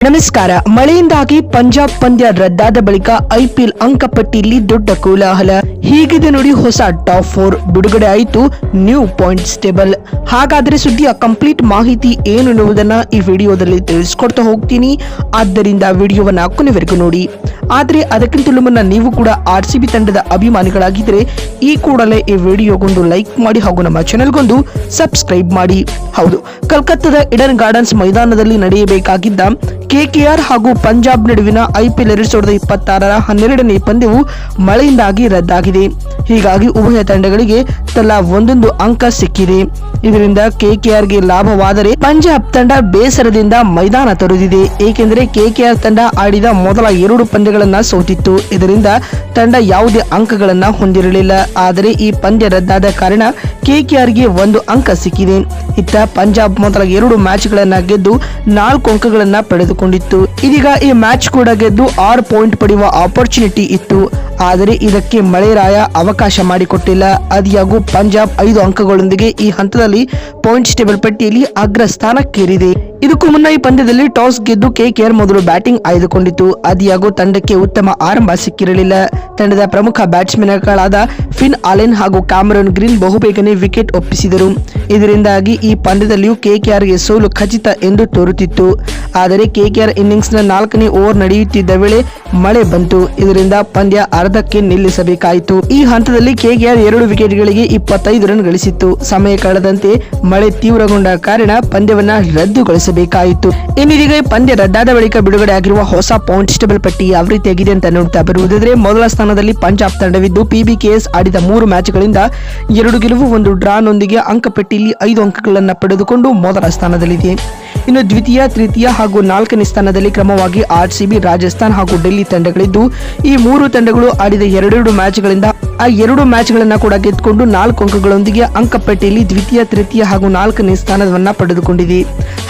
ನಮಸ್ಕಾರ. ಮಳೆಯಿಂದಾಗಿ ಪಂಜಾಬ್ ಪಂದ್ಯ ರದ್ದಾದ ಬಳಿಕ ಐಪಿಎಲ್ ಅಂಕಪಟ್ಟಿಯಲ್ಲಿ ದೊಡ್ಡ ಕೋಲಾಹಲ. ಹೀಗಿದೆ ನೋಡಿ ಹೊಸ ಟಾಪ್ 4 ಬಿಡುಗಡೆ ಆಯಿತು. New points table. ಹಾಗಾದರೆ ಸುದ್ದಿಯ ಕಂಪ್ಲೀಟ್ ಮಾಹಿತಿ ಏನು ಎನ್ನುವುದನ್ನ ಈ ವಿಡಿಯೋದಲ್ಲಿ ತಿಳಿಸ್ಕೊಡ್ತಾ ಹೋಗ್ತೀನಿ. ಆದ್ದರಿಂದ ವಿಡಿಯೋವನ್ನ ಕೊನೆವರೆಗೂ ನೋಡಿ. ಆದರೆ ಅದಕ್ಕಿಂತಲೂ ಮುನ್ನ ನೀವು ಕೂಡ RCB ತಂಡದ ಅಭಿಮಾನಿಗಳಾಗಿದ್ದರೆ ಈ ಕೂಡಲೇ ಈ ವಿಡಿಯೋಗೊಂದು ಲೈಕ್ ಮಾಡಿ ಹಾಗೂ ನಮ್ಮ ಚಾನೆಲ್ಗೊಂದು ಸಬ್ಸ್ಕ್ರೈಬ್ ಮಾಡಿ. ಹೌದು, ಕಲ್ಕತ್ತಾದ ಈಡನ್ ಗಾರ್ಡನ್ಸ್ ಮೈದಾನದಲ್ಲಿ ನಡೆಯಬೇಕಾಗಿದ್ದ KKR ಹಾಗೂ ಪಂಜಾಬ್ ನಡುವಿನ IPL 2026ರ 12ನೇ ಪಂದ್ಯವು ಮಳೆಯಿಂದಾಗಿ ರದ್ದಾಗಿದೆ. ಹೀಗಾಗಿ ಉಭಯ ತಂಡಗಳಿಗೆ ತಲಾ ಒಂದೊಂದು ಅಂಕ ಸಿಕ್ಕಿದೆ. ಇದರಿಂದ KKRಗೆ ಲಾಭವಾದರೆ ಪಂಜಾಬ್ ತಂಡ ಬೇಸರದಿಂದ ಮೈದಾನ ತೊರೆದಿದೆ. ಏಕೆಂದರೆ KKR ತಂಡ ಆಡಿದ ಮೊದಲ 2 ಪಂದ್ಯಗಳನ್ನ ಸೋತಿತ್ತು. ಇದರಿಂದ ತಂಡ ಯಾವುದೇ ಅಂಕಗಳನ್ನ ಹೊಂದಿರಲಿಲ್ಲ. ಆದರೆ ಈ ಪಂದ್ಯ ರದ್ದಾದ ಕಾರಣ KKRಗೆ 1 ಅಂಕ ಸಿಕ್ಕಿದೆ. ಇತ್ತ ಪಂಜಾಬ್ ಮೊದಲ 2 ಮ್ಯಾಚ್ಗಳನ್ನ ಗೆದ್ದು 4 ಅಂಕಗಳನ್ನ ಪಡೆದುಕೊಂಡಿತ್ತು. ಇದೀಗ ಈ ಮ್ಯಾಚ್ ಕೂಡ ಗೆದ್ದು 6 ಪಾಯಿಂಟ್ ಪಡೆಯುವ ಆಪರ್ಚುನಿಟಿ ಇತ್ತು. ಆದರೆ ಇದಕ್ಕೆ ಮಳೆರಾಯ ಅವಕಾಶ ಮಾಡಿಕೊಟ್ಟಿಲ್ಲ. ಆದಾಗ್ಯೂ ಪಂಜಾಬ್ 5 ಅಂಕಗಳೊಂದಿಗೆ ಈ ಹಂತದಲ್ಲಿ ಪಾಯಿಂಟ್ಸ್ ಟೇಬಲ್ ಪಟ್ಟಿಯಲ್ಲಿ ಅಗ್ರ ಸ್ಥಾನಕ್ಕೇರಿದೆ. ಇದಕ್ಕೂ ಮುನ್ನ ಈ ಪಂದ್ಯದಲ್ಲಿ ಟಾಸ್ ಗೆದ್ದು KKR ಮೊದಲು ಬ್ಯಾಟಿಂಗ್ ಆಯ್ದುಕೊಂಡಿತ್ತು. ಆದಾಗ್ಯೂ ತಂಡಕ್ಕೆ ಉತ್ತಮ ಆರಂಭ ಸಿಕ್ಕಿರಲಿಲ್ಲ. ತಂಡದ ಪ್ರಮುಖ ಬ್ಯಾಟ್ಸ್ಮನ್ಗಳಾದ ಫಿನ್ ಆಲೆನ್ ಹಾಗೂ ಕ್ಯಾಮರನ್ ಗ್ರೀನ್ ಬಹುಬೇಗನೆ ವಿಕೆಟ್ ಒಪ್ಪಿಸಿದರು. ಇದರಿಂದಾಗಿ ಈ ಪಂದ್ಯದಲ್ಲಿಯೂ KKRಗೆ ಸೋಲು ಖಚಿತ ಎಂದು ತೋರುತ್ತಿತ್ತು. ಆದರೆ KKR ಇನ್ನಿಂಗ್ಸ್ನ 4ನೇ ಓವರ್ ನಡೆಯುತ್ತಿದ್ದ ವೇಳೆ ಮಳೆ ಬಂತು. ಇದರಿಂದ ಪಂದ್ಯ ಅರ್ಧಕ್ಕೆ ನಿಲ್ಲಿಸಬೇಕಾಯಿತು. ಈ ಹಂತದಲ್ಲಿ KKR 2 ವಿಕೆಟ್ಗಳಿಗೆ 25 ರನ್ ಗಳಿಸಿತ್ತು. ಸಮಯ ಕಳೆದಂತೆ ಮಳೆ ತೀವ್ರಗೊಂಡ ಕಾರಣ ಪಂದ್ಯವನ್ನ ರದ್ದುಗೊಳಿಸಬೇಕಾಯಿತು. ಇನ್ನೀಗ ಪಂದ್ಯ ರದ್ದಾದ ಬಳಿಕ ಬಿಡುಗಡೆ ಆಗಿರುವ ಹೊಸ ಪಾಯಿಂಟ್ಸ್ ಟೇಬಲ್ ಪಟ್ಟಿ ಯಾವ ರೀತಿಯಾಗಿದೆ ಅಂತ ನೋಡ್ತಾ ಬರುವುದಾದ್ರೆ, ಮೊದಲ ಸ್ಥಾನದಲ್ಲಿ ಪಂಜಾಬ್ ತಂಡವಿದ್ದು PBKS ಆಡಿದ 3 ಮ್ಯಾಚ್ಗಳಿಂದ 2 ಗೆಲುವು 1 ಡ್ರಾನೊಂದಿಗೆ ಅಂಕಪಟ್ಟಿಯಲ್ಲಿ 5 ಅಂಕಗಳನ್ನು ಪಡೆದುಕೊಂಡು ಮೊದಲ ಸ್ಥಾನದಲ್ಲಿದೆ. ಇನ್ನು ದ್ವಿತೀಯ, ತೃತೀಯ ಹಾಗೂ 4ನೇ ಸ್ಥಾನದಲ್ಲಿ ಕ್ರಮವಾಗಿ RCB, ರಾಜಸ್ಥಾನ್ ಹಾಗೂ ಡೆಲ್ಲಿ ತಂಡಗಳಿದ್ದು, ಈ 3 ತಂಡಗಳು ಆಡಿದ 2 ಮ್ಯಾಚ್ಗಳಿಂದ ಆ 2 ಮ್ಯಾಚ್ಗಳನ್ನ ಕೂಡ ಗೆದ್ದುಕೊಂಡು 4 ಅಂಕಗಳೊಂದಿಗೆ ಅಂಕಪಟ್ಟಿಯಲ್ಲಿ ದ್ವಿತೀಯ, ತೃತೀಯ ಹಾಗೂ 4ನೇ ಸ್ಥಾನವನ್ನ ಪಡೆದುಕೊಂಡಿದೆ.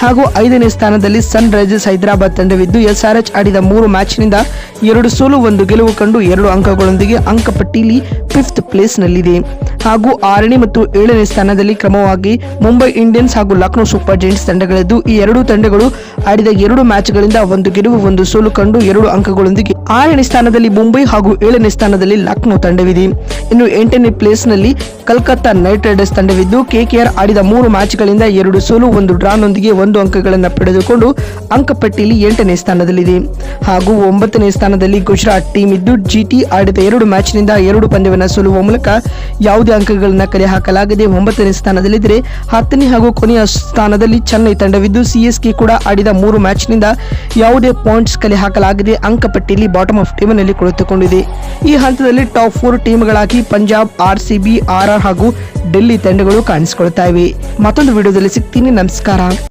ಹಾಗೂ 5ನೇ ಸ್ಥಾನದಲ್ಲಿ ಸನ್ ರೈಸರ್ಸ್ ಹೈದರಾಬಾದ್ ತಂಡವಿದ್ದು, SRH ಆಡಿದ 3 ಮ್ಯಾಚ್ನಿಂದ 2 ಸೋಲು 1 ಗೆಲುವು ಕಂಡು 2 ಅಂಕಗಳೊಂದಿಗೆ ಅಂಕಪಟ್ಟಿಯಲ್ಲಿ 5th ಪ್ಲೇಸ್ ನಲ್ಲಿದೆ. ಹಾಗೂ 6ನೇ ಮತ್ತು 7ನೇ ಸ್ಥಾನದಲ್ಲಿ ಕ್ರಮವಾಗಿ ಮುಂಬೈ ಇಂಡಿಯನ್ಸ್ ಹಾಗೂ ಲಕ್ನೋ ಸೂಪರ್ ಜೈಂಟ್ಸ್ ತಂಡಗಳಿದ್ದು, ಈ 2 ತಂಡಗಳು ಆಡಿದ 2 ಮ್ಯಾಚ್ಗಳಿಂದ 1 ಗೆಲುವು 1 ಸೋಲು ಕಂಡು 2 ಅಂಕಗಳೊಂದಿಗೆ 6ನೇ ಸ್ಥಾನದಲ್ಲಿ ಮುಂಬೈ ಹಾಗೂ 7ನೇ ಸ್ಥಾನದಲ್ಲಿ ಲಕ್ನೋ ತಂಡವಿದೆ. ಇನ್ನು 8ನೇ ಪ್ಲೇಸ್ ನಲ್ಲಿ ಕಲ್ಕತ್ತಾ ನೈಟ್ ರೈಡರ್ಸ್ ತಂಡವಿದ್ದು, KKR ಆಡಿದ 3 ಮ್ಯಾಚ್ಗಳಿಂದ 2 ಸೋಲು 1 ಡ್ರಾನೊಂದಿಗೆ 1 ಅಂಕಗಳನ್ನು ಪಡೆದುಕೊಂಡು ಅಂಕಪಟ್ಟಿಯಲ್ಲಿ 8ನೇ ಸ್ಥಾನದಲ್ಲಿದೆ. ಹಾಗೂ 9ನೇ ಸ್ಥಾನದಲ್ಲಿ ಗುಜರಾತ್ ಟೀಮ್ ಇದ್ದು, GT ಆಡಿದ 2 ಮ್ಯಾಚ್ನಿಂದ 2 ಪಂದ್ಯವನ್ನು ಸೋಲುವ ಮೂಲಕ ಯಾವುದೇ ಅಂಕಗಳನ್ನು ಕಲೆ ಹಾಕಲಾಗದೆ 9ನೇ ಸ್ಥಾನದಲ್ಲಿದ್ದರೆ, 10ನೇ ಹಾಗೂ ಕೊನೆಯ ಸ್ಥಾನದಲ್ಲಿ ಚೆನ್ನೈ ತಂಡವಿದ್ದು, CSK ಕೂಡ ಆಡಿದ 3 ಮ್ಯಾಚ್ನಿಂದ ಯಾವುದೇ ಪಾಯಿಂಟ್ಸ್ ಕಲೆ ಹಾಕಲಾಗದೆ ಅಂಕಪಟ್ಟಿಯಲ್ಲಿ ಬಾಟಮ್ ಆಫ್ ಟೇಬಲ್ ನಲ್ಲಿ ಕುಳಿತುಕೊಂಡಿದೆ. ಈ ಹಂತದಲ್ಲಿ ಟಾಪ್ 4 ಟೀಮ್ಗಳಾಗಿ ಪಂಜಾಬ್, RCB, RR ಹಾಗೂ ಡೆಲ್ಲಿ ತಂಡಗಳು ಕಾಣಿಸಿಕೊಳ್ತಾ ಇವೆ. ಮತ್ತೊಂದು ವಿಡಿಯೋದಲ್ಲಿ ಸಿಗ್ತೀನಿ. ನಮಸ್ಕಾರ.